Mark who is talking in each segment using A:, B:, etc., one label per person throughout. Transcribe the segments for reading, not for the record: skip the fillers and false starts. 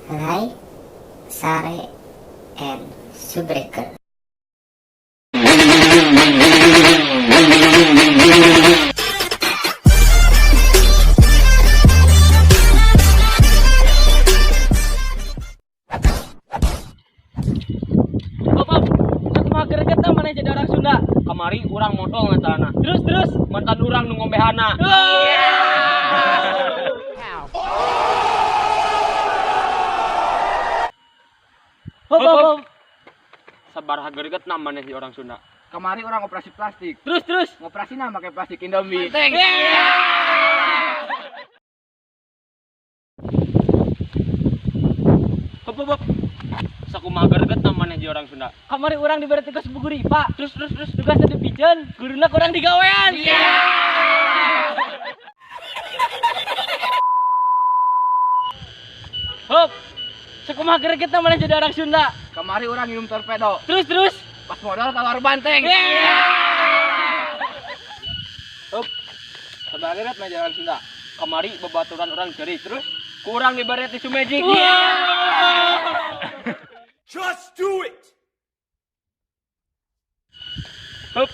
A: Rai, Sare, and Subreker.
B: Mana jadi orang Sunda? Kamari urang modal ngatana. Terus mantan urang nu ngombehana. Hop. Sabar hagereget namanya si orang Sunda.
C: Kamari orang operasi plastik.
B: Terus.
C: Ngoperasi nama pakai plastik Indomie.
B: Hop. Sakumaha gereget namanya si orang Sunda. Kamari urang diberi tugas bu guru IPA. Terus tugasnya dipijen. Guruna kurang digawean. Hop. Sakumaha gereget namanya jadi orang Sunda.
C: Kamari orang minum torpedo.
B: Terus.
C: Pas modal keluar banteng.
B: Hop. Sabar gereget namanya jadi orang Sunda. Kamari bebaturan orang ceri. Terus kurang diberi tisu magic.
D: Just do it!
B: Hup,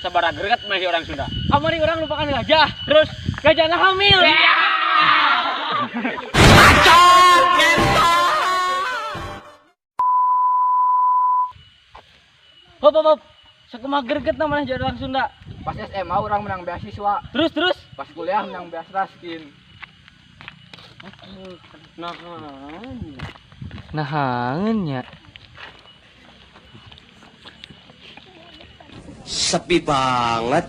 B: sabar agregat masih orang Sunda. Kamari orang lupakan gajah, terus gajahnya hamil. Hop, sakumaha greget namanya jadi orang Sunda.
C: Pas SMA orang menang beasiswa.
B: Terus.
C: Pas kuliah menang beasiskin.
B: Nahangannya.
D: Sepi banget.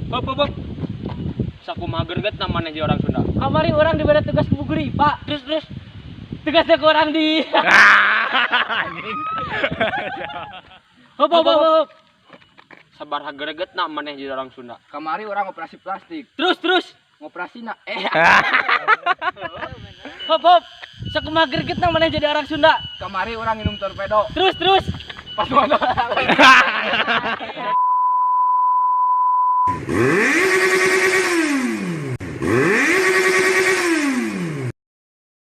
B: Hop. Sakumaha greget namanya jadi orang Sunda. Kamari orang diberi tugas bu guru IPA. Terus tugasnya ke orang di. Hop. Sabar hagereget namanya jadi orang Sunda.
C: Kamari orang operasi plastik.
B: Terus.
C: Ngoperasi
B: Hop. Sakumaha greget namanya jadi orang Sunda.
C: Kamari orang minum torpedo.
B: Terus.
C: Pas modal.